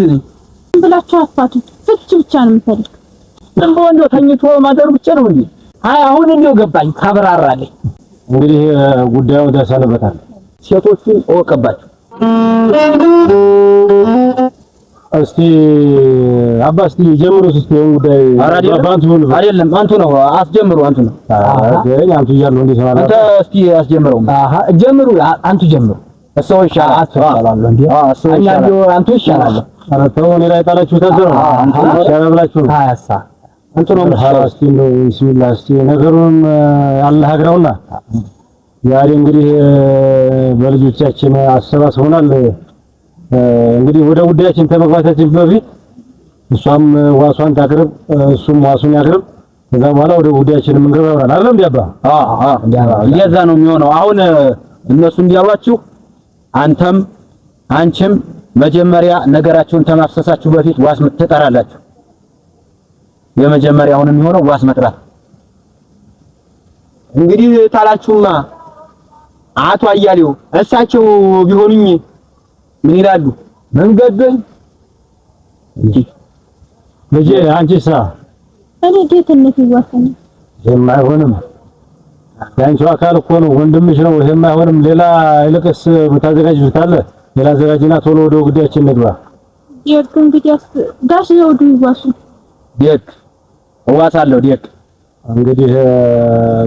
አባቴ ነኝ ብላችሁ አፋቱ ፍች ብቻ ነው የምፈልግ። ዝም ብሎ እንደው ተኝቶ ማደር ብቻ ነው እንዴ? አይ አሁን እንደው ገባኝ ካብራራለኝ። እንግዲህ ጉዳዩ ደርሰንበታል። ሴቶቹን እወቅባቸው እስቲ አባ እስቲ ጀምሩ እስቲ ጉዳይ ባንቱ ነው አይደለም አንቱ ነው አስጀምሩ አንቱ ነው አንቱ እያሉ እንዴ ሰማላ አንተ እስቲ አስጀምረው ጀምሩ አንቱ ጀምሩ እሰው ይሻላል አስፈላላሉ እንዴ እኛው አንቱ ይሻላል ኧረ ተው እኔ ላይ ጣላችሁ ተዘሩ አንቱ ሻብላችሁ አያሳ አንቱ ነው እስቲ ነው ቢስሚላህ እስቲ ነገሩን አላህ አግራውና ዛሬ እንግዲህ በልጆቻችን አሰባስበናል። እንግዲህ ወደ ጉዳያችን ከመግባታችን በፊት እሷም ዋሷን ታቅርብ እሱም ዋሱን ያቅርብ። ከዛ በኋላ ወደ ጉዳያችን እንገባ ይሆናል አይደል እንዴ አባ? እየዛ ነው የሚሆነው። አሁን እነሱ እንዲያሏችሁ አንተም አንቺም መጀመሪያ ነገራችሁን ተማፍሰሳችሁ በፊት ዋስ ትጠራላችሁ። የመጀመሪያ አሁን የሚሆነው ዋስ መጥራት። እንግዲህ ታላችሁማ አቶ አያሌው እሳቸው ቢሆኑኝ ምን ይላሉ? መንገደኝ እንጂ ልጄ አንቺሳ? እኔ ጌትነት ይዋሰኝ የማይሆንም ያንቺው አካል እኮ ነው ወንድምሽ ነው። ይሄም አይሆንም። ሌላ ይልቅስ የምታዘጋጁት አለ? ሌላ ዘጋጅና ቶሎ ወደ ጉዳያችን እንግባ። ዲክ እንግዲያስ ጋሽ ዘውዱ ይዋሱ። ዲክ እዋሳለሁ። ዲክ እንግዲህ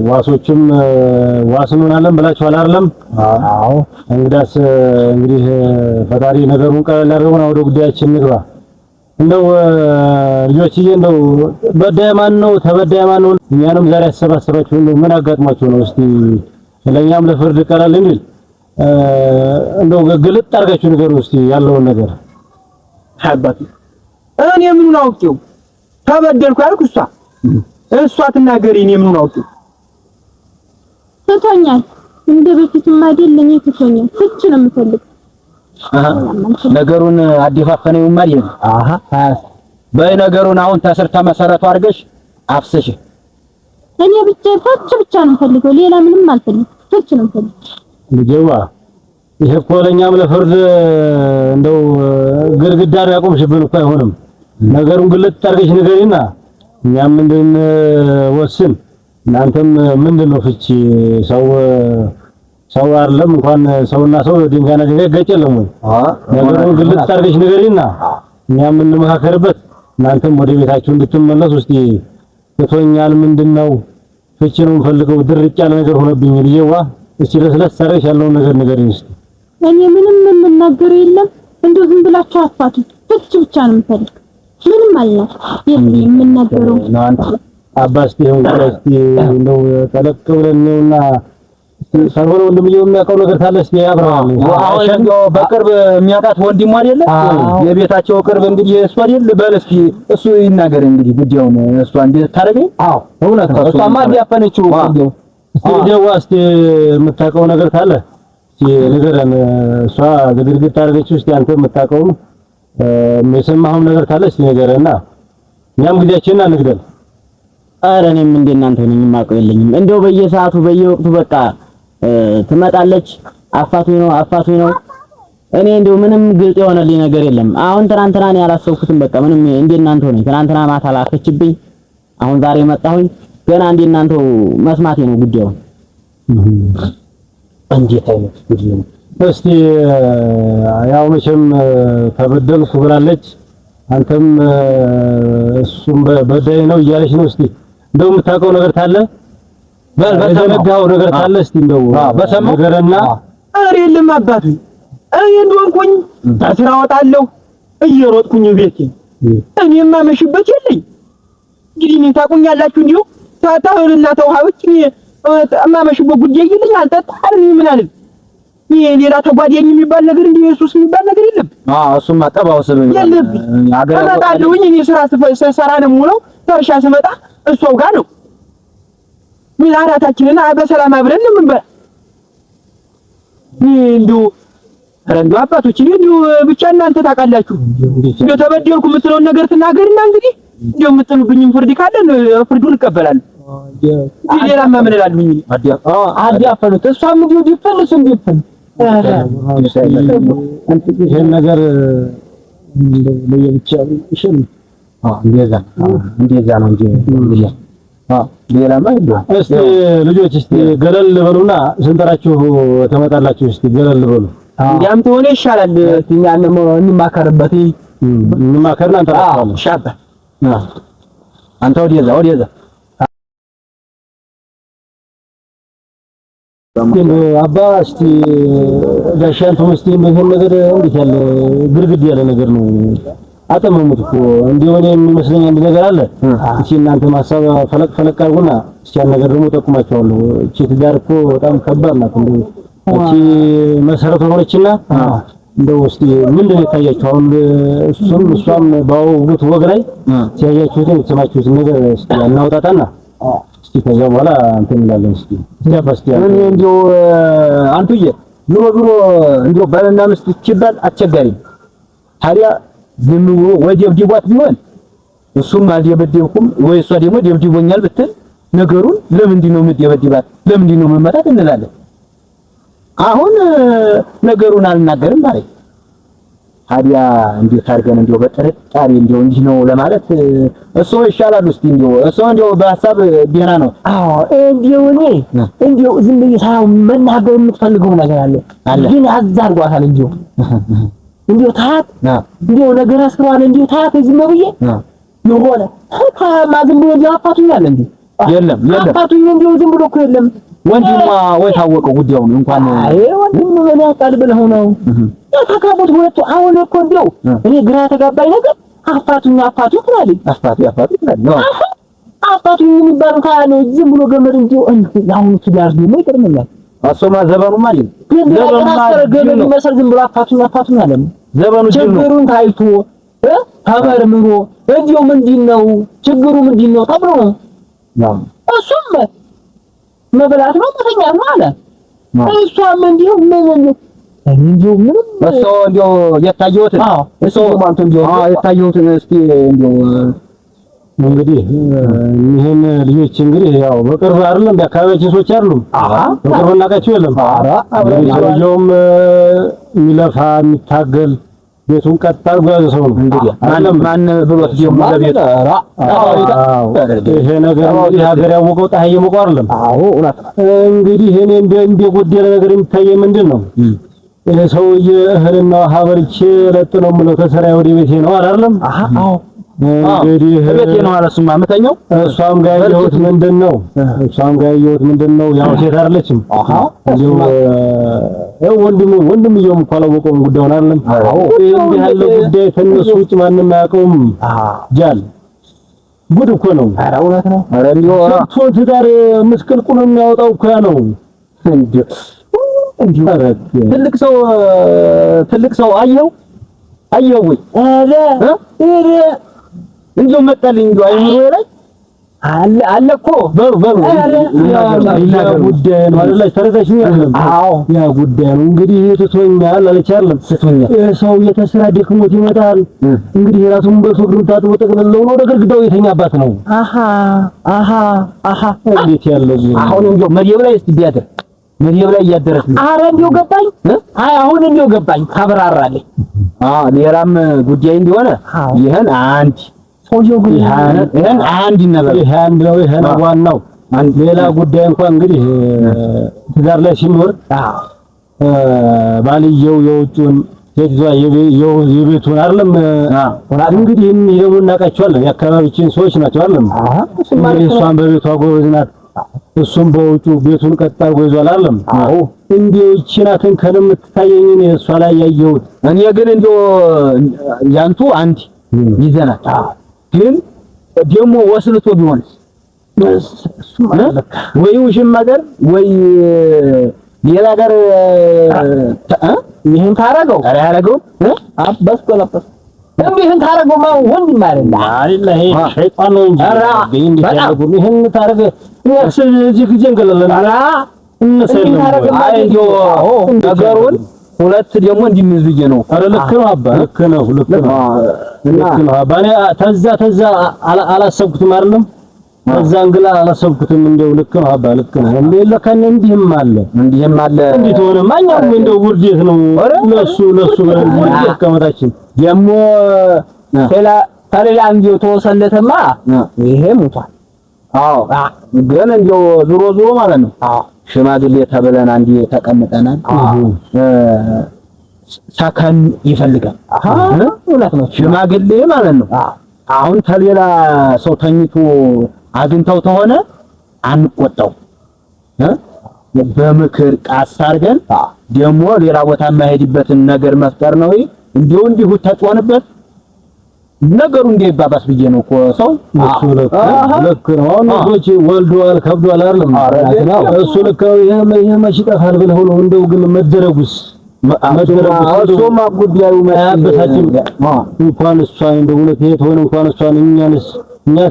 ዋሶችም ዋስ እንሆናለን ብላችኋል አይደለም? አዎ። እንግዲያስ እንግዲህ ፈጣሪ ነገሩን ቀለል ያደርገውና ወደ ጉዳያችን እንግባ። እንደው ልጆችዬ እንደው በዳይ ማን ነው ተበዳይ ማን ነው? እኛንም ዛሬ ያሰባሰባችሁ ምን አጋጥሟችሁ ነው? እስቲ ለኛም ለፍርድ ቀላል እንዴ እንደው ግልጥ አድርጋችሁ ንገሩ እስቲ ያለውን ነገር። አባቴ እኔ ምኑን አውቄው ተበደልኩ ያልኩ እሷ ትናገሪ። እኔ ምኑን አውቄው ትቶኛል። እንደ በፊቱም አይደለም ትቶኛል። ፍች ነው የምፈልግ። ነገሩን አደፋፈነው ማለት ነው። በነገሩን አሁን ተሰርታ መሰረቱ አድርገሽ አፍሰሽ እኔ ብቻ ፍች ብቻ ነው የምፈልገው። ሌላ ምንም አልፈልግም። ፍች ነው የምፈልግ። ልጄዋ ይሄ እኮ ለኛም ለፍርድ እንደው ግድግዳ ያቆምሽብን እኮ አይሆንም። ነገሩን ግልጥ አድርገሽ ንገሪና እኛም እንድንወስን እናንተም ምንድነው ፍቺ ሰው አይደለም እንኳን ሰውና ሰው ድንጋይና ድንጋይ ገጨለም ወይ? ነገሩን ግልጥ አድርገሽ ንገሪና እኛም እንመካከርበት። እናንተም ወደ ቤታችሁ እንድትመለሱ እስቲ ትቶኛል ምንድነው ፍቺ ነው የምፈልገው ድርቅ ያለ ነገር ሆነብኝ ልጄዋ እስቲ ለስለስ አድርገሽ ያለውን ነገር ንገሪኝ እስቲ። እኔ ምንም የምናገረው የለም እንደው ዝም ብላችሁ አፋቱ ፍች ብቻ ነው የምፈልግ። ምንም አልነው የምናገረው አባስቲ እስቲ እንደው ተለቅ ብለን ነውና ሰው ወንድምዬው የሚያውቀው ነገር ካለ እስቲ ያብራራል። አሁን በቅርብ የሚያውቃት ወንድሙ አይደለ? የቤታቸው ቅርብ እንግዲህ እሱ አይደል? በል እስኪ እሱ ይናገር እንግዲህ ጉዳዩን እሷ እንዴት ታረገኝ? አዎ እውነት ነው። እሷማ እንዲያፈነችው ጉዳዩ እስቲ ደዋ እስቲ የምታውቀው ነገር ካለ እስቲ ንገረን። እሷ ዝግጅት ታደርገችው እስቲ አንተ የምታውቀው የሰማኸው ነገር ካለ እስቲ ንገረና እኛም ጊዜያችንን አንግደል። ኧረ እኔም እንደናንተ ነኝ የማውቀው የለኝም። እንደው በየሰዓቱ በየወቅቱ በቃ ትመጣለች አፋቱ ነው። እኔ እንደው ምንም ግልጽ የሆነልኝ ነገር የለም። አሁን ትናንትና ነው ያላሰብኩትም በቃ ምንም እንደናንተ ነኝ። ትናንትና ማታ ላከችብኝ፣ አሁን ዛሬ መጣሁኝ ገና እንደናንተ መስማቴ ነው ጉዳዩን። እንዴት አይነት ጉዳይ ነው? እስቲ ያው መቼም ተበደልኩ ብላለች፣ አንተም እሱም በዳይ ነው እያለች ነው። እስቲ እንደው የምታውቀው ነገር ካለ በዘነጋው ነገር ካለ እስቲ እንደው በሰማው ነገርና ኧረ የለም አባቱ እኔ እንደሆንኩኝ ታስራ ወጣለሁ እየሮጥኩኝ ቤቴ እኔማ መሽበት የለኝ። እንግዲህ እኔን ታውቁኛላችሁ እንዲሁ ታታውልና ተውሃውጭ ማመሽበት ጉዳይ የለኝ። አልጠጣር ምን አለ ሌላ ተጓዳኝ የሚባል ነገር እንደ ኢየሱስ የሚባል ነገር የለም። እሱማ ጠባው ሰበኝ አገራታለሁኝ እኔ ስራ ሰራ ነው የምውለው። ተርሻ ስመጣ እሷው ጋር ነው ምን አራታችንና በሰላም አብረን ነው የምንበላ። እንደው እንደው አባቶች እንደው ብቻ እናንተ ታውቃላችሁ። እንደው ተበደልኩ የምትለውን ነገር ትናገርና እንግዲህ እንደው የምትሉብኝም ፍርድ ካለ ፍርዱን እቀበላለሁ። ሌላማ ምን እላለሁኝ? አዲያፈሉት እሷም እንደው ዲፈልስ እንዲፈል ይሄን ነገር ለየብቻ ይሽል እንደዛ ነው እንጂ ሌላማ የለውም። እስቲ ልጆች እስቲ ገለል በሉና ስንጠራችሁ ተመጣላችሁ። እስቲ ገለል በሉ። እንዲያም ተሆነ ይሻላል። እኛ እንማከርበት እንማከርና እንጠራችኋለን። ሻባ አንተ ወዲያዛ አባ እስቲ ጋሻንቱ እስቲ ይሄን ነገር እንዴት ያለ ግርግድ ያለ ነገር ነው አጠመሙት እኮ እንደሆነ የሚመስለኝ አንድ ነገር አለ። እቺ እናንተ ማሳብ ፈለቅ አድርጉና እስቲ ያን ነገር ደግሞ ጠቁማቸዋለሁ። እቺ ትዳር እኮ በጣም ከባድ ናት። እንደው እቺ መሰረቱ ሆነችና እንደው እስቲ ምንድን ነው የታያችሁ? አሁን እሷም ባወጉት ወግ ላይ ሲያያችሁት የተሰማችሁት ነገር እስቲ እናውጣጣና እስቲ ከዛ በኋላ እንትን እንላለን። እስቲ እኔ እንደው አንቱዬ ዞሮ እንደው ባልና ሚስት ይችላል አስቸጋሪ ታዲያ ዝም ብሎ ወይ ደብድቧት ቢሆን እሱም አልደበደብኩም ወይ እሷ ደግሞ ደብድቦኛል ብትል ነገሩን ለምንድን ነው የምትደበድባት ለምንድን ነው የምመታት እንላለን። አሁን ነገሩን አልናገርም ማለት ታዲያ እንዴት አድርገን እንደው በጥርጣሬ እንደው እንዲህ ነው ለማለት እሱ ይሻላል። እስቲ እንደው በሐሳብ ደህና ነው። አዎ እንደው እኔ እንደው ዝም ብዬ ሳይሆን መናገር የምትፈልገው ነገር አለ ግን አዛርጓታል እንደው ታት እንደው ነገር አስሯል እንደው ታት ዝም ብዬ የሆነ ዝም ብሎ እንደው አፋቱኛል እንዴ? የለም አፋቱኝ እንደው ዝም ብሎ እኮ የለም ወንድማ ወይ ታወቀው ጉዳዩን እንኳን አይ ወንድም ምን ያውቃል ብለህ ነው የተካቡት ሁለቱ። አሁን እኮ እንደው እኔ ግራ ተጋባኝ ነገር አፋቱኝ ትላለች። አፋቱኝ የሚባለው ካለ ዝም ብሎ ገመድ እንደው አሁን ትዳር ደግሞ ይቀርመኛል። አሶማ ዘመኑ ማለት ገመድ መሰል ዝም ብሎ አፋቱኝ አለ። ዘመኑ ችግሩን ታይቶ ተመርምሮ እንደው ምንድነው ችግሩ ምንድነው ተብሎ ነው እሱም መብላት ነው መተኛት ነው አለ። እሷም እንደው ምንም እሱ እንደው የታየሁት እሱ ማለት እንደው የታየሁት እስቲ እንደው እንግዲህ ይሄን ልጆች እንግዲህ ያው በቅርብ አይደለም በአካባቢያችን ሰዎች አይደሉም። በቅርብ እናውቃቸው የለም። ሰውየውም የሚለፋ የሚታገል ቤቱን ቀጥ አድርጎ ያዘ ሰው ነው። እንግዲህ ማን ብሎት ደግሞ ለቤት ይሄ ነገር እንግዲህ ሀገር ያወቀው ፀሐይ የሞቀው አይደለም። እንግዲህ እኔ እንደ ጎደለ ነገር የሚታየኝ ምንድን ነው? ይሄ ሰውዬ እህልና ውሃ በልቼ ለጥ ነው የምለው ተሰራይ ወደ ቤቴ ነው አይደለም? እንግዲህ ቤቴ ነው አለ እሱማ የምተኛው። እሷም ጋር ያየሁት ምንድን ነው ያው ሴት አይደለችም። ወንድምየውም እኮ አላወቀውም ጉዳዩን አይደለም። እንዲህ ያለ ጉዳይ ከእነሱ ውጭ ማንም አያውቀውም። ጃል ጉድ እኮ ነው። ኧረ እውነት ነው። ኧረ እንደው ሰው ትዳር ምስቅልቁል የሚያወጣው እኮ ያ ነው። ትልቅ ሰው አየው ወይ? ኧረ እንደው መጣልኝ እንደው አይምሮዬ ላይ አለ እኮ በሩ ያ ጉዳይ ነው አይደል? ተረዳሽኝ? አዎ ያ ጉዳይ ነው እንግዲህ ትቶኛል አለች አይደለም? ሰው የተስራ ደክሞት ይመጣል እንግዲህ ራሱን በሱግሩን ታጥቦ ጠቅልለው ነው ወደ ግድግዳው የተኛባት ነው። እንዴት ያለው አሁን እንደው መዲያው ላይ እስቲ ቢያደር መዲያው ላይ እያደረስ ነው። ኧረ እንደው ገባኝ። አሁን እንደው ገባኝ ታብራራለኝ። ሌላም ጉዳይ እንደሆነ ይሄን አንድ ሰውየው ግን ይሄን አንድ ነበር ይሄን ዋናው ሌላ ጉዳይ እንኳን እንግዲህ ትዳር ላይ ሲኖር ባልየው የውጭውን የግዟ የቤቱን አይደለም እንግዲህ ደግሞ እናውቃቸዋለን። የአካባቢችን ሰዎች ናቸው አይደለም? እንግዲህ እሷን በቤቷ ጎበዝ ናት፣ እሱም በውጩ ቤቱን ቀጥ አድርጎ ይዟል አይደለም? አዎ እንዴው ይችናትን ከነምትታየኝ ነው እሷ ላይ ያየሁት። እኔ ግን እንደው ያንቱ አንድ ይዘናል ግን ደግሞ ወስልቶ ቢሆንስ ወይ ውሽም ነገር ወይ ሌላ ነገር ይሄን ታረገው ያረገው አበስቆለበስ ይሄን ታረገው ወንድ ማለት አይደል? ይሄ ሸይጣን ነው እንጂ ይሄን ታረገ እዚህ ጊዜ እንገለለን እነሰለም ነገሩን ሁለት ደግሞ እንዲምዝ ብዬ ነው። አረ ልክ ነው አባ ልክ ነው አባ። እኔ ተዛ አላሰብኩትም አይደለም እዛን ግላ አላሰብኩትም። እንደው ልክ ነው አባ ልክ ነው። ለከነ እንዲህም አለ እንዴት ሆነ ማኛው እንደው ውርዴት ነው ለሱ ውርዴት ከመታችን ደሞ ከሌላ እንዲው ተወሰለተማ ይሄ ሙቷል። አዎ ግን እንደው ዙሮ ማለት ነው ሽማግሌ ተብለን አንዴ ተቀምጠናል። ሰከን ይፈልጋል። እውነት ነው ሽማግሌ ማለት ነው። አሁን ከሌላ ሰው ተኝቶ አግኝተው ተሆነ አንቆጣው በምክር ቃስ አድርገን ደግሞ ሌላ ቦታ የማይሄድበትን ነገር መፍጠር ነው። እንዲሁ ተጫወንበት ነገሩ እንዳይባባስ ብዬ ነው እኮ ሰው እሱ ልክ ነው። አሁን ልጆች ወልደዋል ከብደዋል አይደለም እሱ ልክ ነው። ይሄ መች ይጠፋል ብለው ነው እንደው ግን መደረጉስ እሱማ ጉዳዩ ማያበሳጭም እንኳን እሷን እንደው እውነት ሆነ እንኳን እሷን እኛንስ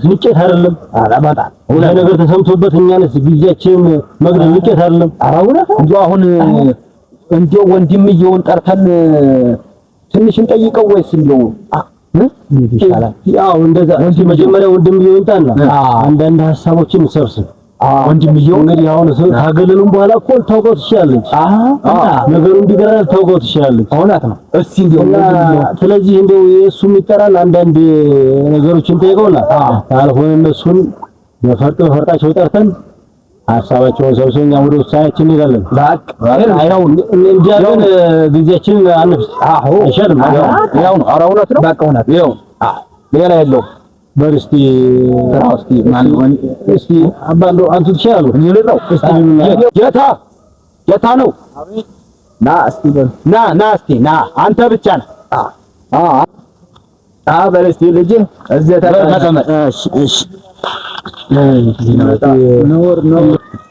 ንቄት አይደለም አላማጣ ሁላ ነገር ተሰምቶበት እኛንስ ጊዜያችን መግደል ንቄት አይደለም። እንደው አሁን እንደው ወንድምየውን ጠርተን ትንሽ እንጠይቀው ወይስ እንደው ይሻላል? ያው እንደዛ መጀመሪያ ወንድምየውን እንጣና አንዳንድ ሀሳቦችን ሰብስብ ወንድምየው እንግዲህ አሁን ታገለሉም በኋላ እኮ ታውቀው ትችላለች። ነገሩ እንዲገራ ታውቀው ትችላለች። እውነት ነው። እስቲ እንደው ስለዚህ እንደው የእሱ የሚጠራል አንዳንድ ነገሮችን ጠይቀውና አልሆነ እነሱን በፈርጣቸው ጠርተን ሀሳባቸውን ሰብስበን እኛ ወደ ውሳኔያችን እንሄዳለን። ያው እንዲያለን ጊዜያችንን አንፍስ። አይሻልም? ያው ነው። ኧረ እውነት ነው። በቃ እውነት ይኸው ሌላ የለውም። በል እስቲ እስቲ አባንዶ አንተ ትችላለህ። እኔ ልለው እስቲ ጌታ ነው። ና እስቲ ና እስቲ ና አንተ ብቻ ነህ። በል እስቲ ልጅ እዚህ ተቀመጥ። እሺ ነው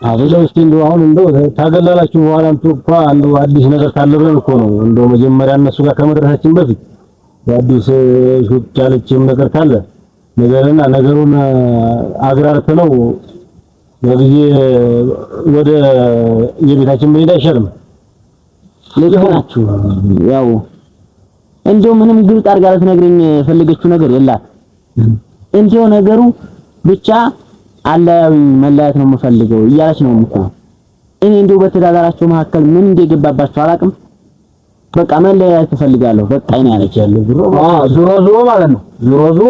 አብለው እስቲ እንደው አሁን እንደው ታገላላችሁ በኋላ እንኳን እንደው አዲስ ነገር ካለ ብለን እኮ ነው እንደው መጀመሪያ እነሱ ጋር ከመድረሳችን በፊት አዲስ ሹት ያለችም ነገር ካለ ነገርና ነገሩን አግራርተነው በጊዜ ወደ የቤታችን መሄድ አይሻልም? ለጅናችሁ ያው እንደው ምንም ግልጥ አድርጋ ልትነግረኝ የፈለገችው ነገር የላት። እንደው ነገሩ ብቻ አለያዊ መለያየት ነው የምፈልገው እያለች ነው እኮ። እኔ እንደው በተዳዳራቸው መካከል ምን እንደገባባቸው አላውቅም። በቃ መለያየት ትፈልጋለሁ በቃ እኔ ያለች ያለው ዙሮ ማለት ነው ዙሮ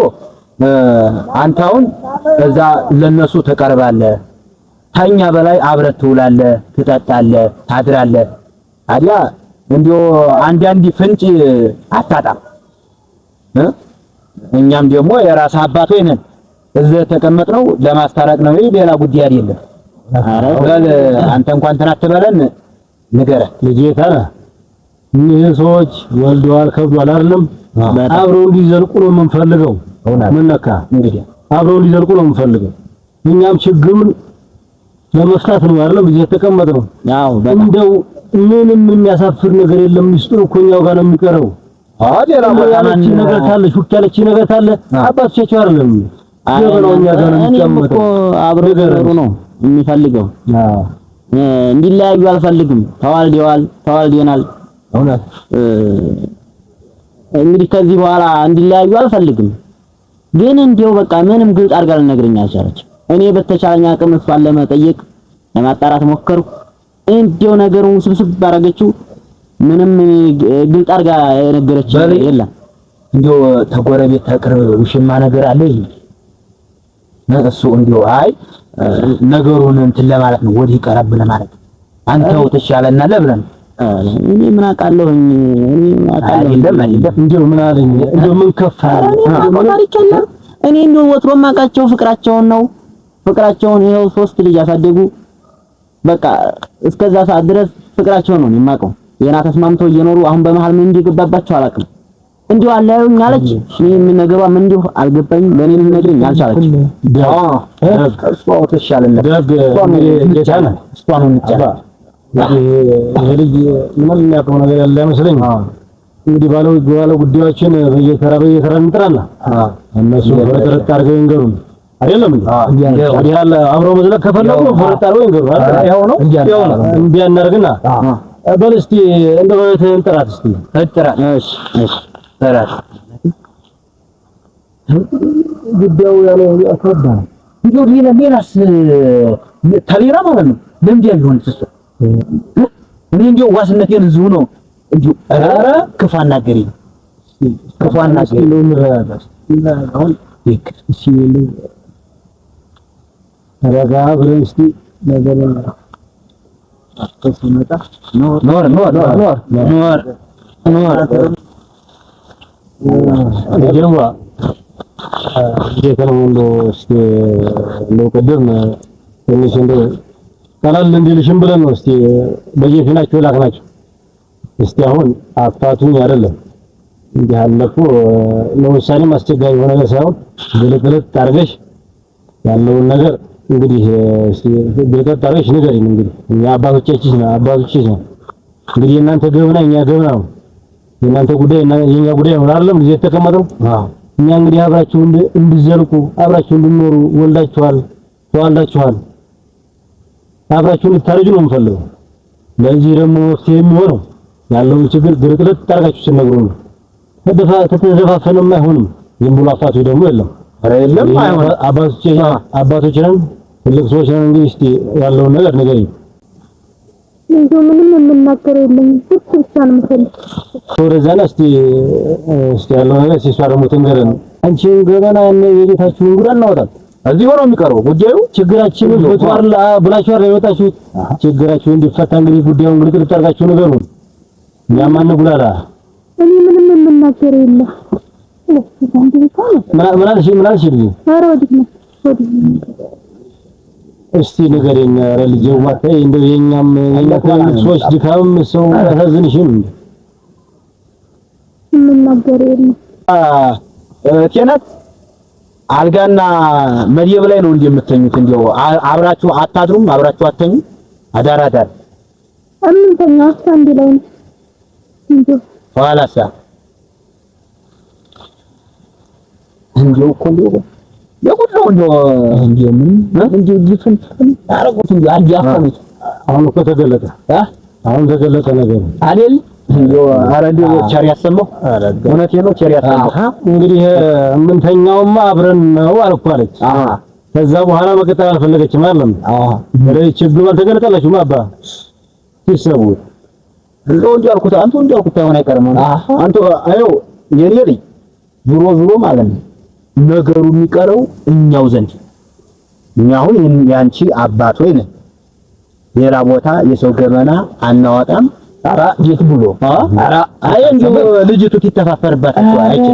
አንተ አሁን እዛ ለነሱ ተቀርባለህ፣ ከኛ በላይ አብረህ ትውላለህ፣ ትጠጣለህ፣ ታድራለህ። ታዲያ እንዲሁ አንዳንድ ፍንጭ አታጣም። እኛም ደግሞ የራስ አባት ወይ ነን እዚህ ተቀመጥነው ለማስታረቅ ነው፣ ሌላ ጉዳይ አይደለም። አረ አንተ እንኳን ተናተበለን ንገረን ልጄታ እነዚህ ሰዎች ወልደዋል ከብዷል አይደለም አብረው እንዲዘልቁ ነው የምንፈልገው። ምን ነካ እንግዲህ አብረው እንዲዘልቁ ነው የምንፈልገው። እኛም ችግሩን ለመፍታት ነው አይደለም እዚህ ተቀመጥነው። ያው እንደው ምንም የሚያሳፍር ነገር የለም። ሚስጥሩ እኮ እኛው ጋር ነው የሚቀረው። ሌላ ያለች ነገር ካለ ሹክ ያለች ነገር ካለ አባቶቻቸው አይደለም ነው እኛ ጋር ነው የሚቀመጠው። አብረው ይኖሩ ነው የሚፈልገው። እንዲለያዩ አልፈልግም። ተዋልደናል እውነት እንግዲህ ከዚህ በኋላ እንዲለያዩ አልፈልግም። ግን እንዲያው በቃ ምንም ግልጥ አድርጋ ልነግረኝ አልቻለችም። እኔ በተቻለኝ አቅም እሷን ለመጠየቅ ለማጣራት ሞከርኩ። እንዲያው ነገሩን ስብስብ ባረገችው ምንም ግልጥ አድርጋ የነገረች የለም። እንዲያው ተጎረቤት ተቅርብ ውሽማ ነገር አለ ይሄ እሱ እንዲያው አይ ነገሩን እንትን ለማለት ነው ወዲህ ቀረብ ለማለት አንተው ተሻለናል ብለን እኔ ምን አውቃለሁኝ እንደው ምን አለኝ እንደው ምን ከፋ እኔ እንደው ወትሮ ማቃቸው ፍቅራቸውን ይኸው 3 ልጅ ያሳደጉ በቃ እስከዛ ሰዓት ድረስ ፍቅራቸውን ነው የማውቀው። የና ተስማምተው እየኖሩ አሁን በመሃል ምን እንዲገባባቸው አላውቅም። እንዲሁ አላዩኝ አለች። እኔ ምን ነገሯ ምን እንዲሁ አልገባኝም። ለኔ ልነግረኝ አልቻለች። እሷው ተሻለና እሷን ልጅ ምንም የሚያውቀው ነገር ያለ አይመስለኝ። እንግዲህ ባለው ጉዳዮችን በየተራ እንጥራና እነሱ በተረጣ አድርገው ይንገሩን አይደለም እንዴ ያለ አብረው መዝለቅ ከፈለጉ ፈረጣ አድርገው ይንገሩ አይደል? ነው እንዴ እናርግና በል እስቲ እንደው እንጥራት እስቲ እንጥራት። እሺ ጥራት ጉዳዩ ያለው ያከብዳል እንደው ሌላስ ተሌላ ማለት ነው ለምድ ያልሆነ እሱ እኔ እንደው ዋስነቴን እዚሁ ነው እንደው ኧረ ክፉ አናገረኝ ነው ምራዳስ አሁን እሺ ረጋ ብለን እስቲ ነገር አጥቶመጣ ኖር ጀርባ የከረሙንዶ እስቲ ነው ቀደም ትንሽ እንደው ቀላል እንዲልሽም ብለን ነው እስቲ በየፊናቸው ላክናቸው። እስቲ አሁን አፋቱኝ አይደለም እንዲህ አለፉ ለምሳሌ ማስቸጋሪ የሆነ ነገር ሳይሆን ግልግልት አድርገሽ ያለውን ነገር እንግዲህ እስቲ ግልግልት አድርገሽ ንገሪኝ። እንግዲህ እኛ አባቶቻችን ነው እንግዲህ እናንተ ገብና እኛ ገብና ነው የእናንተ ጉዳይ እና የኛ ጉዳይ ነው አይደለም ልጅ የተቀመጠው። እኛ እንግዲህ አብራችሁ እንድዘልቁ አብራችሁ እንድኖሩ ወልዳችኋል ተዋልዳችኋል አብራችሁ እንድታረጁ ነው የምፈልገው። ለዚህ ደግሞ መፍትሄ የሚሆነው ያለውን ችግር ግልጥልጥ አድርጋችሁ ሲነግሩ ነው። ተተዘፋፈንም አይሆንም። ዝም ብሎ አፋቱ ደግሞ የለም። ኧረ የለም አይሆን አባቶችንም ትልቅ ሰዎች ነን። እንግዲህ እስቲ ያለውን ነገር ንገሪኝ። እንደው ምንም የምናገረው የለም ብቻ ነው የምፈልግ። ወደዛና እስቲ ያለው ነገር ሲሷ ደግሞ ትንገረን። አንቺ ገበና የቤታችሁን ጉዳይ እናወጣለን። እዚህ ሆኖ የሚቀርበው ጉዳዩ ችግራችንን ፈቷል ብላችሁ አይደል የመጣችሁት? ችግራችሁ እንዲፈታ እንግዲህ ጉዳዩን ግልጽ አድርጋችሁ ንገሩን። እኛም አንጉላላ። እኔ ምንም የምናገረው የለም። ምን አልሽ? ኧረ ወዲህ ነው እስቲ ንገረኝ። ኧረ ልጄዋ ተይ እንደው የኛም ሰዎች ድካም ሰው ያሳዝንሽም የምናገረው የለም። ቴናት አልጋና መድየብ ላይ ነው እንደምትተኙት። እንደው አብራችሁ አታድሩም? አብራችሁ አትተኙ? አዳር እምንተኛው አንድ ላይ ነው እንደው ኋላሳ እንደው እኮ የቁጣው እንደው ምን እንደው ዲፍን አረጉት እንደው አንድ ያፈኑት። አሁን እኮ ተገለጠ ነገር አይደል? እንደው ኧረ እንደው ቸር ያሰማው። እውነቴ ነው ቸር ያሰማው። እንግዲህ የምንተኛውማ አብረን ነው አልኳለች። ከዛ በኋላ መቀጠል አልፈለገችም አይደለም? ችግሩ አልተገለጠላችሁም አባ ሲሰቡ እንደው ያልኩት አንተ ያልኩት አይሆን አይቀርም። አንተ አዩ የኔ ልጅ ዙሮ ማለት ነው ነገሩ የሚቀረው እኛው ዘንድ። እኛ አሁን ያንቺ አባት ወይ ነን። ሌላ ቦታ የሰው ገመና አናወጣም። ኧረ የት ብሎ ኧረ አይ እንደው ልጅቱ ትተፋፈርባት እኮ አይቼ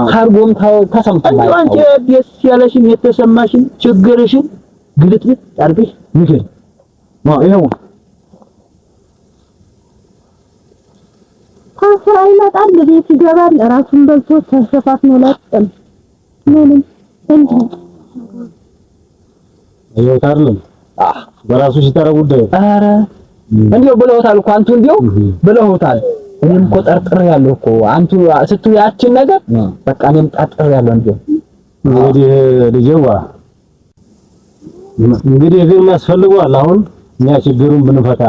ካርጎም ተሰምቷል። አንቺ ደስ ያለሽን የተሰማሽን ችግርሽን ግልጥልጥ አድርገሽ ንገሪ። ይሄው ከስራ ይመጣል ቤት ይገባል ራሱን በልቶ ተሸፋፍኖ ላጥም ምንም እንዴ አይወጣርልም በራሱ ሲጠራ ጉዳይ ኧረ እንዴው ብለውታል እኮ አንቱ እንዴው ብለውታል። እኔም እኮ ጠርጥሬያለሁ እኮ አንቱ ስትዩ ያችን ነገር በቃ እኔም ጠርጥሬያለሁ። እንዴው እንግዲህ ልጄዋ እንግዲህ ግን የሚያስፈልገዋል አሁን እኛ ችግሩን ብንፈታ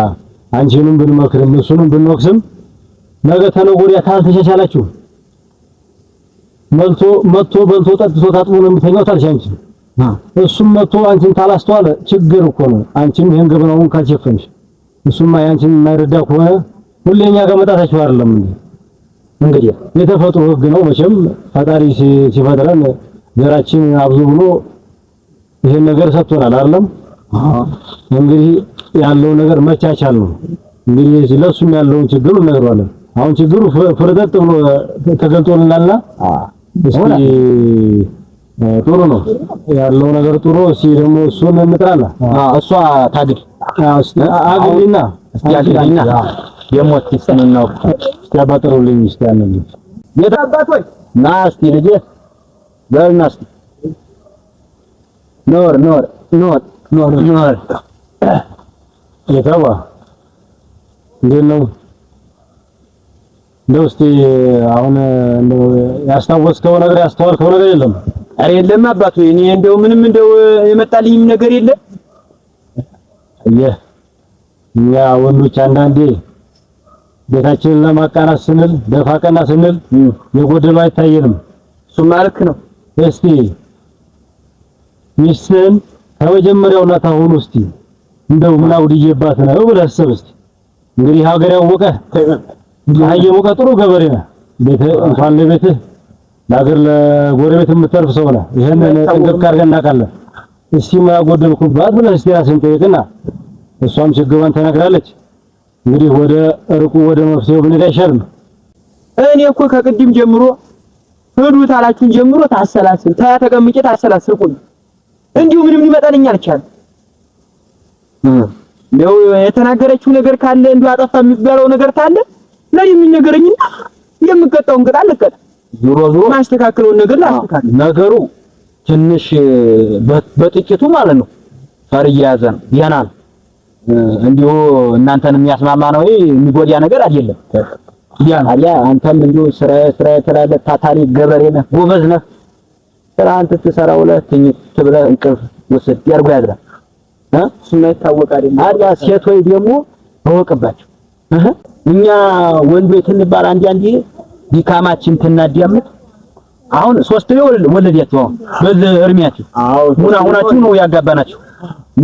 አንቺንም ብንመክርም እሱንም ብንወቅስም ነገ ተነገ ወዲያ ታልተሻሻላችሁ መጥቶ በልቶ ጠጥቶ ታጥቦ ነው የሚተኛው ታልሽ አንቺ እሱም መጥቶ አንቺን ታላስተዋለ ችግር እኮ ነው። አንቺም ይሄን ገበናውን ካልሸፈንሽ እሱማ ያንቺን የማይረዳ ከሆነ ሁሌኛ ጋር መጣታችሁ አይደለም እንግዲህ የተፈጥሮ ህግ ነው። መቼም ፈጣሪ ሲፈጥረን ዘራችን አብዙ ብሎ ይሄን ነገር ሰጥቶናል አይደለም? እንግዲህ ያለው ነገር መቻቻል ነው። እንግዲህ ለሱም ያለውን ችግሩ እነግረዋለን። አሁን ችግሩ ፍርጠጥ ብሎ ተገልጦልናልና እስኪ ጥሩ ነው ያለው ነገር ጥሩ። እስኪ ደግሞ እሱን እንጥራና እሷ ታግድ አግድና የሞት ስንናው ያባጠሩልኝ ይስታነኝ የታባት ወይ ና እስቲ ልጄ በልና እስቲ ኖር የታባ እንዴት ነው እንደው እስቲ አሁን እንደው ያስታወስከው ነገር ያስተዋልከው ነገር የለም? ኧረ የለም አባቱ እኔ እንደው ምንም እንደው የመጣልኝም ነገር የለም። እኛ ወንዶች አንዳንዴ ቤታችንን ለማቃናት ስንል ደፋ ቀና ስንል የጎደለው አይታየንም። እሱማ ልክ ነው። እስቲ ሚስትህን ከመጀመሪያውና ታሁኑ እስቲ እንደው ምን አውድዬባት ነው ብለህ አስብ እስቲ። እንግዲህ ሀገር ያወቀ የሞቀ ጥሩ ገበሬ ነህ። ቤትህ እንኳን ለቤትህ ለሀገር ለጎረቤት የምትተርፍ ሰው ነህ። ይሄንን ጥንቅቅ አድርገን እናውቃለን። እስቲ ምን አጎደልኩባት ብለህ እስቲ ራስህን ጠይቅና እሷም ችግሯን ተናግራለች። እንግዲህ ወደ እርቁ ወደ መፍትሄው ብንሄድ አይሻልም? እኔ እኮ ከቅድም ጀምሮ ሂዱት አላችሁን ጀምሮ ታሰላስል ተቀምጬ ታሰላስል ቆይ እንዲሁ ምንም ሊመጣልኝ አልቻለም። ነው የተናገረችው ነገር ካለ እንዲሁ አጠፋ የሚባለው ነገር ካለ ለኔ የሚነገረኝና የምቀጣውን ቅጣት ልቀጣ። ዞሮ ማስተካከለውን ነገር ላስተካክል። ነገሩ ትንሽ በጥቂቱ ማለት ነው ፈር እየያዘ ነው ያናል። እንዲሁ እናንተን የሚያስማማ ነው የሚጎዳ ነገር አይደለም። ያ አንተም እንዲሁ ስራ የተላለ ታታሪ ገበሬ ነህ፣ ጎበዝ ነህ። ስራህን ትሰራው ለትኝት ብለህ እንቅልፍ ወስድ ያርጎ ያድራል። እሱን ይታወቃል። አዲያ ሴቶች ደግሞ ተወቅባቸው። እኛ ወንዶች እንባል አንዴ ዲካማችን ትናዲያምት አሁን 3 ነው ወለዲያቸው በዚህ እርሚያችሁ ሁናችሁ ነው ያጋባናችሁ።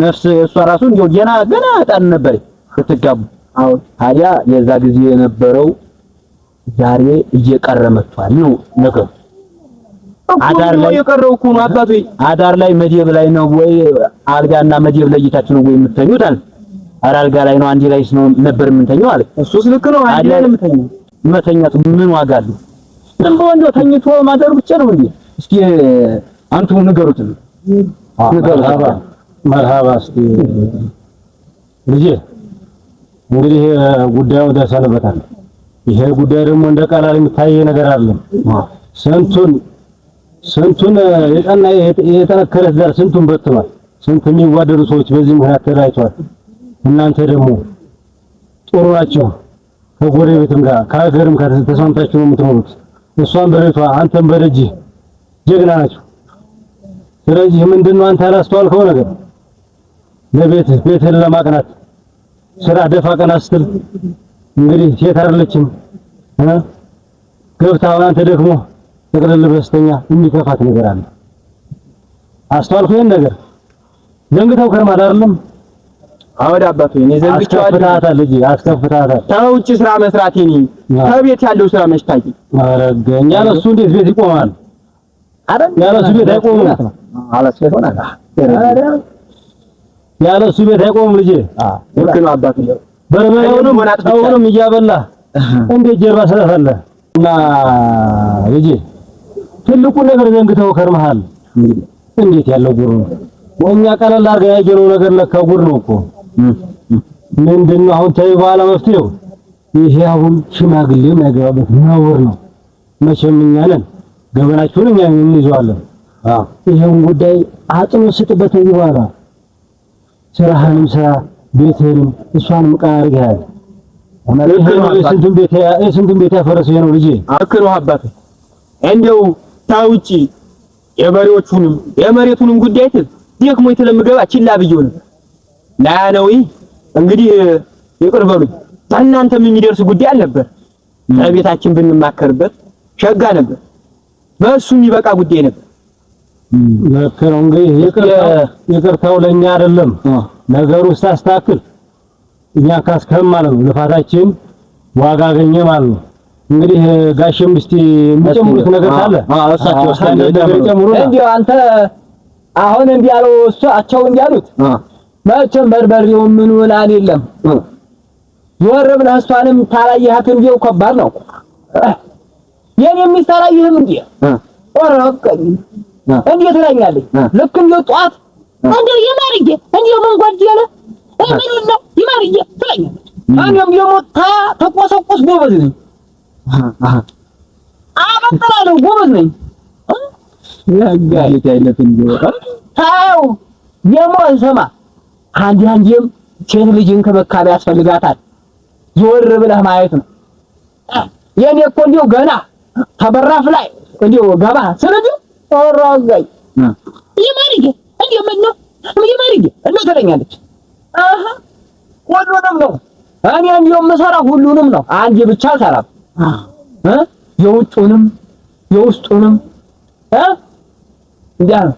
ነፍስ እሷ ራሱ እንደው ገና ጣን ነበር ስትጋቡ። ታዲያ የዛ ጊዜ የነበረው ዛሬ እየቀረ መጥቷል ነው ነገሩ። አዳር ላይ የቀረው እኮ ነው አባቱ። አዳር ላይ መደብ ላይ ነው ወይ አልጋና መደብ ለይታችሁ ነው ወይ የምትተኙት አለ። ኧረ አልጋ ላይ ነው አንዴ ላይ ነው ነበር የምንተኛው አለ። እሱስ ልክ ነው። አንዴ ላይ ነው የምንተኛው። መተኛቱ ምን ዋጋ አለው? ዝም ብሎ እንደው ተኝቶ ማደር ብቻ ነው እንዴ? እስኪ አንቱ ንገሩት። መርሃባ እስቲ ልጄ እንግዲህ ጉዳዩ ደርሰንበታል። ይሄ ጉዳይ ደግሞ እንደ ቀላል የሚታይ ነገር አይደለም። ስንቱን የጠና የጠነከረ ዛር ስንቱን በትኗል። ስንት የሚዋደዱ ሰዎች በዚህ ምክንያት ተለያይተዋል። እናንተ ደግሞ ጥሩ ናችሁ። ከጎረቤትም ጋር ከሀገርም ጋር ተስማምታችሁ ነው የምትኖሩት። እሷን በቤቷ አንተም በደጅ ጀግና ናችሁ። ስለዚህ ምንድነው አንተ ያላስተዋልከው ነገር ቤትህን ለማቅናት ስራ ደፋ ቀና ስትል እንግዲህ ሴት አይደለችም ገብታ አንተ ደግሞ ተቀለል በስተኛ የሚከፋት ነገር አለ። አስተዋልከው ይሄን ነገር ዘንግተው ከርማል አይደለም? አወዳ አባቱ እኔ ዘንግቼው አስከፍታታል ልጅ አስከፍታታል። ከውጭ ስራ መስራት የኔ ከቤት ያለው ስራ መስታቂ አረገኛ ለሱ እንዴት ቤት ይቆማል? ያለሱ ቤት አይቆምም። ያለሱ ቤት አይቆምም ልጄ። ልክ ነው አባቱ። በርበሬውንም እያበላ እንዴት ጀርባ ሰራታለህ? እና ልጄ ትልቁ ነገር ዘንግተው ከርመሃል። እንዴት ያለው ጉር ነው። ወኛ ቀለል አድርገህ ያየነው ነገር ለካ ጉር ነው እኮ። ምንድነው አሁን ተይ በኋላ መፍትሄው ይሄ አሁን ሽማግሌ የማይገባበት ነውር ነው። መቼም እኛ ነን ገበናችሁን እኛ እንይዘዋለን። ይሄን ጉዳይ አጥኖ ስጥበት ይባላ ስራህንም ስራ ቤትህንም እሷንም ቃርገሃል። የስንቱን ቤት ያፈረሰ ነው ልጄ። አክሮ አባቴ እንደው ታውጪ የበሬዎቹንም የመሬቱንም ጉዳይ ደክሞ የተለምገባ ችላ ብየው ነው ናነዊ እንግዲህ ይቅር በሉኝ። እናንተም የሚደርስ ጉዳይ አልነበር። ከቤታችን ብንማከርበት ሸጋ ነበር። በእሱ የሚበቃ ጉዳይ ነበር። ልክ ነው። እንግዲህ ይቅርታው ለኛ አይደለም ነገሩ ስታስተካክል እኛ ካስከም ማለት ነው ልፋታችን ዋጋ አገኘ ማለት ነው። እንግዲህ ጋሽም እስቲ የሚጨምሩት ነገር ካለ እሳቸው ጨምሩ። እንዴ አንተ አሁን እንዲያለው እሳቸው እንዲያሉት መቼም በርበሬው ምን ወላን የለም ዞር ብለህ እሷንም ታላየሃት እንዲው ከባድ ነው። የኔ ሚስት አላየህም እንዴ? ወራቀኝ እንዴት ትለኛለች? ልክ እንደው ጧት እንደው የማርዬ እንደው ምን ጓደለ ምን ነው የማርዬ ትለኛለች። እኔም ደግሞ ተቆሰቆስ ጎበዝ ነኝ። አበጥራለሁ ጎበዝ ነኝ። ያጋይት አይነት እንደው ታው የሞልሰማ አንዴም ሴት ልጅ እንክብካቤ ያስፈልጋታል። ዞር ብለህ ማየት ነው። የኔ እኮ እንደው ገና ተበራፍ ላይ እንደው ገባ ስለዚህ ኦራጋይ የማርዬ እንደው ምን ነው የማርዬ እንደው ትለኛለች። ሁሉንም ነው እኔ እንደው የምሰራው ሁሉንም ነው። አንዴ ብቻ አልሰራም። የውጭውንም የውስጡንም እንዲያ ነው።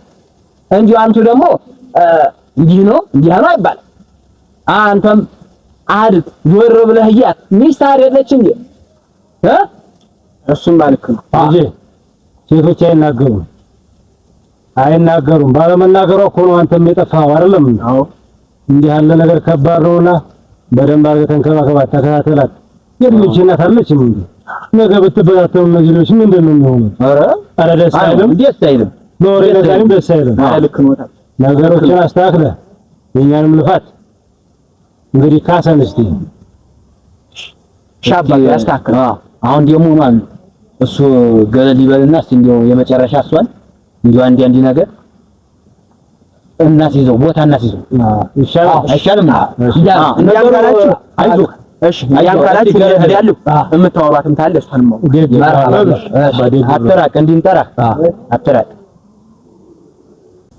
እንጂ አንቱ ደግሞ እንዲህ ነው እንዲህ ነው አይባልም። አንተም አድግ ዞር ብለህ እያት ሚስት አይደለች እንዴ? እሱም ማለት ነው እንጂ ሴቶች አይናገሩም። ባለመናገሯ እኮ ነው አንተም የጠፋኸው አይደለም? አዎ እንዲህ ያለ ነገር ከባድ ነውና በደንብ አድርገህ ተንከባከባት፣ ተከታተላት። የልጅ እናት አለችም እንዴ? ነገ ብትበታተኑ እነዚህ ልጆች ምንድን ነው የሚሆኑት? ኧረ ደስ አይልም፣ ደስ አይልም። በወሬ ነገርም ደስ አይልም። ልክ ነው። ነገሮችን አስተካክለህ የእኛንም ልፋት እንግዲህ ካሰን እስቲ ሻባ ያስተካክል። አሁን ደግሞ ማለት እሱ ገለል ይበልና እስቲ እንደው የመጨረሻ እሷን እንደው አንድ ነገር እናስይዘው ቦታ እናስይዘው ይሻላል አይሻልም? ያንካላችሁ አይዞህ እሺ ያንካላችሁ ያለው የምታወራትም ታለ እሷን ነው አትራቅ እንዲንጠራ አትራቅ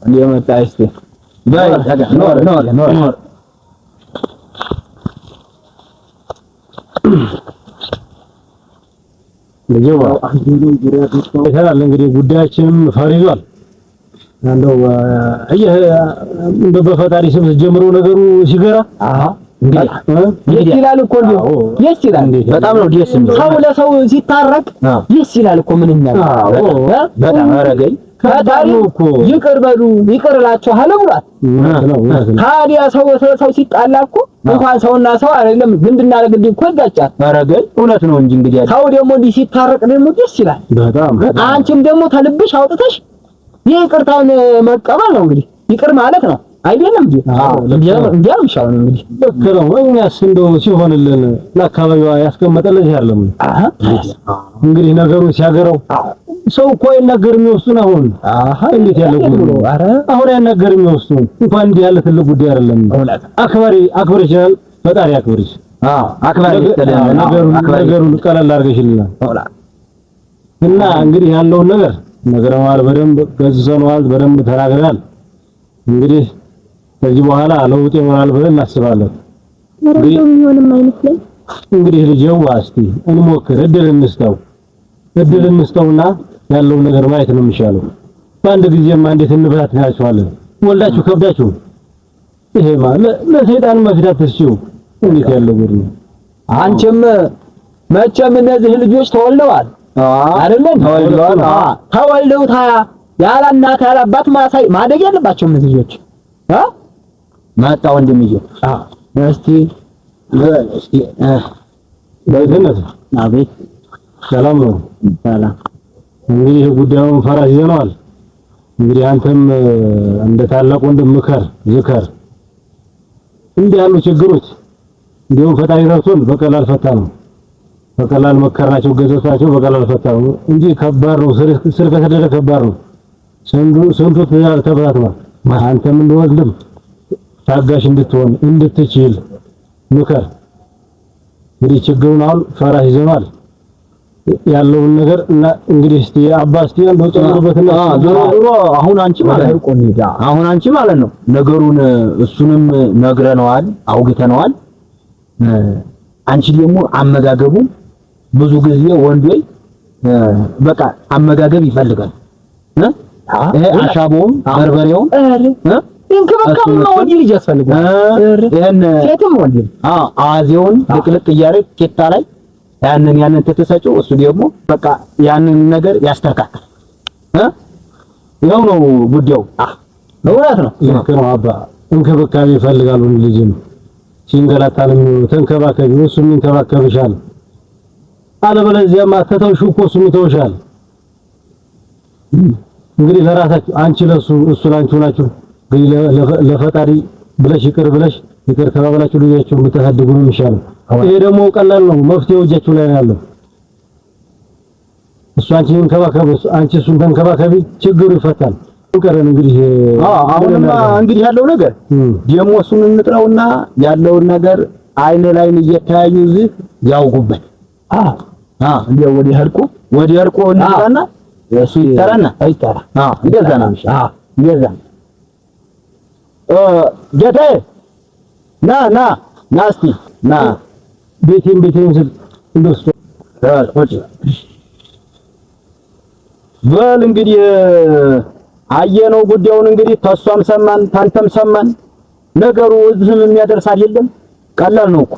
እንዲመጣ እስቲ ባይ ኖር ልጅዋ እንግዲህ ጉዳያችንም ፈሪዟል። እንደው በፈጣሪ ስም ጀምሮ ነገሩ ሲገራ ደስ ይላል እኮ እንደው ደስ ይላል። በጣም ነው ደስ የሚለው ሰው ለሰው ሲታረቅ ደስ ይላል እኮ ምን እናደርግ። በጣም አረገኝ ፈጣሪ እኮ ይቅር በሉ ይቅር እላችኋለሁ ብሏል። ታዲያ ሰው ሲጣላ እኮ እንኳን ሰውና ሰው አይደለም ግንድና ለግንድ እኮ ይጋጫል። አረገኝ እውነት ነው እንጂ እንግዲህ ሰው ደግሞ እንዲህ ሲታረቅ ደግሞ ደስ ይላል በጣም። አንቺም ደግሞ ተልብሽ አውጥተሽ ይቅርታውን መቀበል ነው እንግዲህ ይቅር ማለት ነው አይደለም እንዴ? እንዲያም ይሻላል እንግዲህ ልክ ነው። እኛስ እንደው ሲሆንልን ለአካባቢዋ ያስቀመጠልሽ አይደለም እንግዲህ ነገሩን ሲያገረው ሰው እኮ አይናገርም ይወስዱን። አሁን እንዴት ያለ ጉድ ነው! አሁን አይናገርም ይወስዱን። እንኳን እንዲህ ያለ ትልቅ ጉዳይ አይደለም። አክብር ይችላል ፈጣሪ አክብርሽ። አክባሪ ነገሩን ቀለል አድርገሽልናል እና እንግዲህ ያለውን ነገር ነግረናል፣ በደንብ ገዝተነዋል፣ በደንብ ተናግረናል። እንግዲህ ከዚህ በኋላ ለውጥ ይኖራል ብለን እናስባለን። እንግዲህ ልጄዋ እስቲ እንሞክር፣ እድል እንስጠውና ያለውን ነገር ማየት ነው የሚሻለው። በአንድ ጊዜማ እንዴት እንበታትናቸዋለን? ወልዳችሁ ከብዳችሁ ይሄ ማለት ለሰይጣን መፍታት ትችው እንዴት ያለው ጉድ ነው። አንቺም መቼም እነዚህ ልጆች ተወልደዋል አይደለም? ተወልደው ያለ እናት ያለ አባት ማደግ ያለባቸውም እነዚህ ልጆች መጣ ወንድምዬ እስቲ በእውነት አቤት ሰላም ነው። ሰላም እንግዲህ ጉዳዩን ፈራሽ ይዘነዋል። እንግዲህ አንተም እንደ ታላቅ ወንድም ዝከር እንዲህ ያሉ ችግሮች እንዲሁም ፈጣሪ ረድቶን በቀላል ፈታ ነው። በቀላል መከራቸው ገዘታቸው በቀላል ፈታ ነው እንጂ ከባድ ነው። ስር ከሰደደ ከባድ ነው። ስንቱ ትዳር ተበታትኗል። አንተም እንደወንድም ታጋሽ እንድትሆን እንድትችል ምከር። እንግዲህ ችግሩን አሁን ፈራሽ ይዘናል ያለውን ነገር እና እንግዲህ እስቲ አባስቲ እንደው ጨምሩበትና ዞሮ አሁን አንቺ ማለት ነው ነገሩን እሱንም ነግረነዋል፣ አውግተነዋል። አንቺ ደግሞ አመጋገቡ ብዙ ጊዜ ወንዶች በቃ አመጋገብ ይፈልጋል። አሻቦም በርበሬውም እንክብካቤ ነው ወንድ ልጅ ያስፈልጋል። ሴትም ወንድ አዋዜውን ልቅልቅ እያደረግ ኬታ ላይ ያንን ተተሰጨው እሱ ደግሞ በቃ ያንን ነገር ያስተካክል። ይኸው ነው ጉዳዩ። እውነት ነው አባ እንክብካቤ ይፈልጋል። ወንድ ልጅ ሲንገላታልም ተንከባከቢ፣ እሱም ይንከባከብሻል። አለበለዚያማ ተተውሽ እኮ እሱም ይተውሻል። እንግዲህ ለራሳችሁ አንቺ ለሱ እሱ ላንቺ ናችሁ። ለፈጣሪ ብለሽ ይቅር ተባብላችሁ ልጃችሁን ብታሳድጉ ነው የሚሻለው። ይሄ ደግሞ ቀላል ነው፣ መፍትሄው እጃችሁ ላይ ነው ያለው። እሱ አንቺን እንከባከብ፣ አንቺ እሱን ተንከባከቢ፣ ችግሩ ይፈታል። እንቀረን እንግዲህ አሁንማ እንግዲህ ያለው ነገር ደግሞ እሱን እንጥራውና ያለውን ነገር አይን ላይን እየተያዩ እዚህ ያውጉበት። እንዴው ወዲህ እርቁ እንጣና እሱ ይተራና አይተራ እንደዛ ነው የሚሻለው። እንደዛ ጌታዬ ና እስቲ ና ቤቴን ስል እንደሱ በል እንግዲህ አየነው ጉዳዩን እንግዲህ ተሷም ሰማን ታንተም ሰማን። ነገሩ እዚህም የሚያደርስ አይደለም፣ ቀላል ነው እኮ።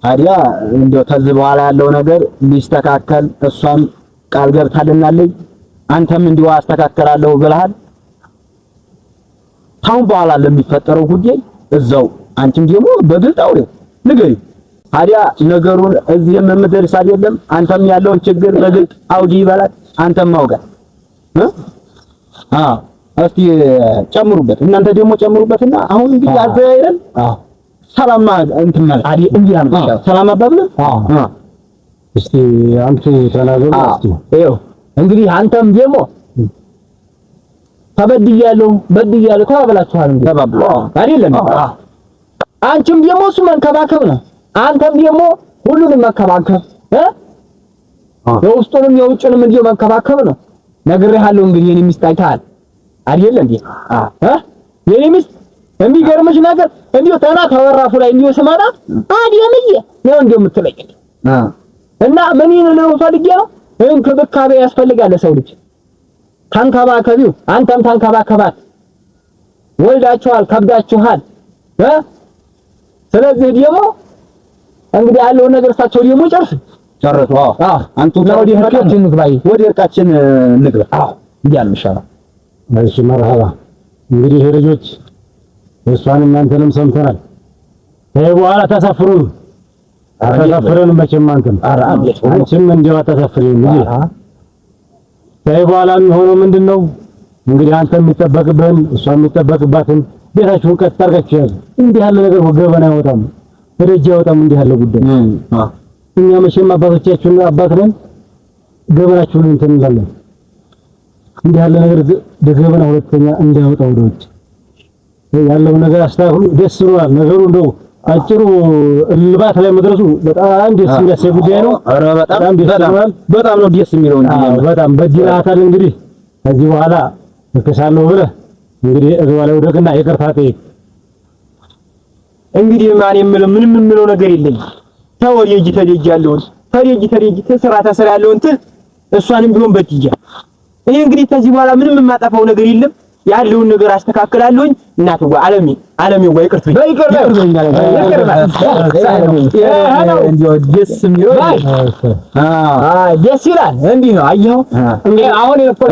ታዲያ እንደው ከዚህ በኋላ ያለው ነገር ሊስተካከል እሷም ቃል ገብታልናለች፣ አንተም እንዲሁ አስተካከላለሁ ብለሃል። ታውን በኋላ ለሚፈጠረው ጉዳይ እዛው አንቺም ደግሞ በግልጽ አውሬው ንገሪ። ታዲያ ነገሩን እዚህም የምደርስ አይደለም፣ አንተም ያለውን ችግር በግልጽ አውዲ ይበላል፣ አንተም አውጋል። እስቲ ጨምሩበት፣ እናንተ ደግሞ ጨምሩበትና አሁን እንግዲህ አዘያይረን ሰላም እንትን ማለት አዲ እንዲህ ነው ሰላም አባብለ እስቲ አንተ ተናገር። እስቲ ይኸው እንግዲህ አንተም ደግሞ ተበድያለሁ በድያለሁ ተባብላችኋል እንዴ? ተባብሎ አይደለም። አንቺም ደግሞ እሱ መንከባከብ ነው፣ አንተም ደግሞ ሁሉንም መከባከብ የውስጡንም የውጭንም እንዲሁ መንከባከብ ነው። ነግሬሃለሁ እንግዲህ የኔ ሚስት አይተሃል አይደል እንዴ? የኔ ሚስት የሚገርምሽ ነገር እንዲሁ ተና ተወራፉ ላይ እንዲሁ ስመጣ አዲየምዬ ነው እንዲሁ የምትለኝ እና ምን ይነው ፈልጌ ነው እንክብካቤ ያስፈልጋል ለሰው ልጅ። ተንከባከቢው፣ አንተም ተንከባከባት። ወልዳችኋል፣ ከብዳችኋል። ስለዚህ ደግሞ እንግዲህ ያለውን ነገር እሳቸው ደግሞ ጨርሱ። አንቱ ወደ እርቃችን እንግባ፣ ወደ እርቃችን እንግባ። እንዲያል ይሻላል። እሺ መርሐባ። እንግዲህ ልጆች እሷን እናንተንም ሰምተናል። ከዚህ በኋላ ተሳፍሩን አታሳፍረንም መቼም አንቺም እንደው አታሳፍሪንም እንጂ ከዚህ በኋላ የሚሆነው ምንድነው እንግዲህ አንተ የሚጠበቅብህን እሷ የሚጠበቅባትን ቤታችሁን ቀጥ አድርጋችሁ ያዙ። እንዲህ ያለ ነገር ገበና አይወጣም፣ ደረጃ አይወጣም። እንዲህ ያለ ጉዳይ እኛ መቼም አባቶቻችሁን አባት ነን፣ ገበናችሁን እንትን እንላለን። እንዲህ ያለ ነገር ገበና ሁለተኛ እንዳይወጣ ወደ ውጭ ያለው ነገር አስተካክሉ። ደስ ብሏል ነገሩ እንደው አጭሩ እልባት ላይ መድረሱ በጣም ደስ የሚያሰኝ ጉዳይ ነው። ኧረ በጣም ደስ ይላል። በጣም ነው ደስ የሚለው እንጂ በጣም በጅራታል። እንግዲህ ከዚህ በኋላ ተከሳለው ብለህ እንግዲህ እግባ ላይ ወደቅና ይቅርታ ጠይቅ። እንግዲህ ማን ምንም የምለው ነገር የለኝ። ተወሪጂ ተደጃለውን ተደጂ ተስራ ያለውን እሷንም ቢሆን በትያ እኔ እንግዲህ ከዚህ በኋላ ምንም የማጠፋው ነገር የለም። ያለውን ነገር አስተካክላለሁኝ። እናትዋ ዓለሜ ወይ ይቅርታ ደስ ይላል። እንዲህ ነው አየኸው። እንግዲህ አሁን እኮ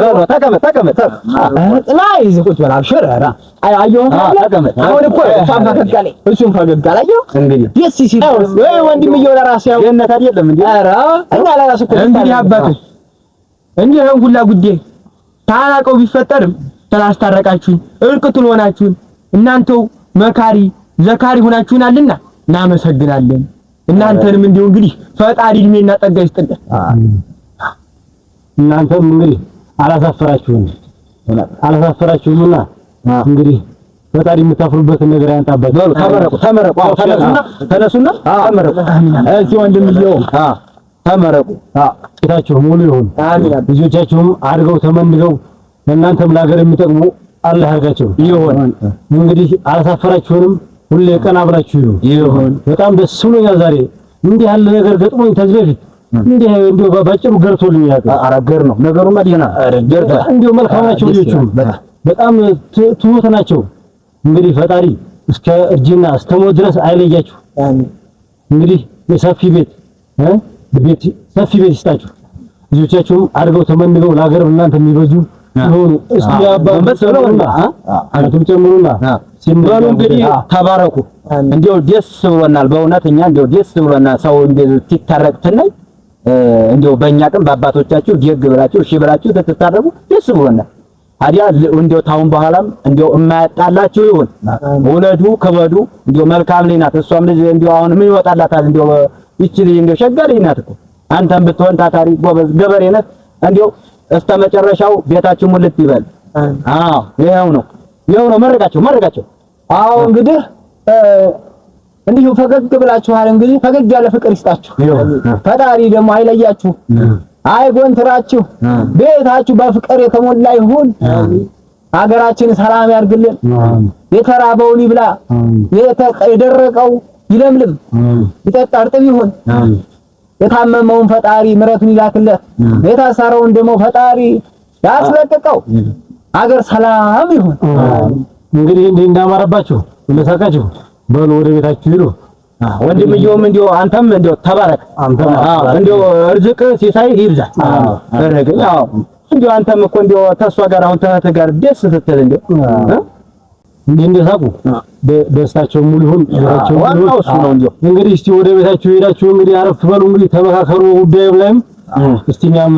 ተቀመጥ ላይ ይዘህ ቁጭ በል አብሽር። አየኸው አሁን እኮ እሱም ፈገግ አለ። አየኸው እንግዲህ ደስ ሲል ወይ ወንድምዬው ለራሱ ያው የእናት አይደለም እንዴ? ኧረ እኛ ለራሱ እኮ እንግዲህ አባቶች እንዲህ ነው ሁላ ጉዳይ ታላቀው ቢፈጠርም ተላስታረቃችሁኝ እርቅቱን ሆናችሁን እናንተው መካሪ ዘካሪ ሆናችሁናልና እናመሰግናለን። እናንተንም እንዲሁ እንግዲህ ፈጣሪ እድሜና ጸጋ ይስጥልን። እናንተም እንግዲህ አላሳፈራችሁምና እንግዲህ ፈጣሪ የምታፍሩበትን ነገር ያንጣባችሁ። ተመረቁ። ተነሱና ተመረቁ። እዚህ ወንድምዬው ተመረቁ። ጌታችሁ ሙሉ ይሁን። ልጆቻችሁም አድገው ተመንገው እናንተም ለሀገር የሚጠቅሙ አላህ ያርጋቸው ይሁን። እንግዲህ አላሳፈራችሁንም፣ ሁሌ ቀና ብላችሁ ይሁን። በጣም ደስ ብሎኛል ዛሬ እንዲህ ያለ ነገር ገጥሞኝ ከዚህ በፊት እንዲሁ ባጭሩ ገርቶልኝ ያውቃል። አረገር ነው ነገሩማ ዲና ገርታ እንዲሁ መልካም ናቸው ልጆቹም በጣም ትሁት ናቸው። እንግዲህ ፈጣሪ እስከ እርጅና እስተሞት ድረስ አይለያችሁ። እንግዲህ የሰፊ ቤት ሰፊ ቤት ይስጣችሁ። ልጆቻችሁም አድገው ተመንገው ለሀገር እናንተ የሚበጁ ይሁኑ። እስቲ አባበት ስለውና አንተም ጨምሩና ሲምባሉ እንግዲህ ተባረኩ። እንዲው ደስ ብሎናል በእውነት እኛ እንዲው ደስ ብሎናል። ሰው እንደዚህ ሲታረቅትናይ እንዲው በእኛ ቀን በአባቶቻችሁ ደግ ብላችሁ እሺ ብላችሁ ተታረቁ ደስ ብሎናል። ታዲያ እንዲው ታውን በኋላም እንዲው የማያጣላችሁ ይሁን። ወለዱ ከበዱ እንዲው መልካም ልጅ ናት። እሷም ልጅ እንዲው አሁን ምን ይወጣላታል? እንዲው ይችል እንዲው ሸጋሪ ናት እኮ አንተም ብትሆን ታታሪ ጎበዝ ገበሬ ነህ። እንዲው እስከ መጨረሻው ቤታችሁ ሙልት ይበል። ይሄው ነው መረቃቸው። እንግዲህ እንዲሁ ፈገግ ብላችኋል። እንግዲህ ፈገግ ያለ ፍቅር ይስጣችሁ። ፈጣሪ ደግሞ አይለያችሁ፣ አይጎንትራችሁ። ቤታችሁ በፍቅር የተሞላ ይሁን። ሀገራችን ሰላም ያርግልን። የተራበውን ይብላ፣ የደረቀው ይለምልም፣ ይጠጣ እርጥብ ይሁን። የታመመውን ፈጣሪ ምሕረቱን ይላክለት፣ የታሰረውን ደግሞ ፈጣሪ ያስለቅቀው። አገር ሰላም ይሁን። እንግዲህ እንዳማረባችሁ እንደሳቃችሁ በሉ ወደ ቤታችሁ ሂዱ። ወንድምየውም እንዲያው አንተም እንዲያው ተባረክ። እንዲያው እርዝቅ ሲሳይ ይብዛ። ያው እንዲያው አንተም እኮ እንዲያው ተሷ ጋር አሁን ተህት ጋር ደስ ስትል እንዲያው እንደሳቁ ደስታቸው ሙሉ ይሁን። ዋናው እሱ ነው። እንዲያው እንግዲህ እስቲ ወደ ቤታችሁ ሄዳችሁ እንግዲህ አረፍ በሉ። እንግዲህ ተመካከሩ ጉዳዩ ላይም እስቲ እኛም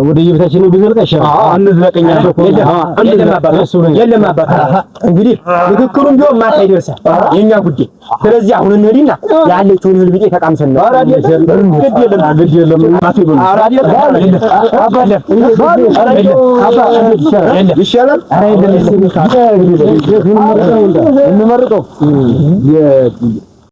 ወደ የቤታችን ብንዘልቅ አንዝለቀኛ የለም አባት እንግዲህ ንግግሩም ቢሆን ማታ ይደርሳል የኛ ጉዳይ። ስለዚህ አሁን እንሂድና ያለችውን ህልብ ቤት ተቃምሰን ነው ግድ የለም ይሻላል። እንመርቀው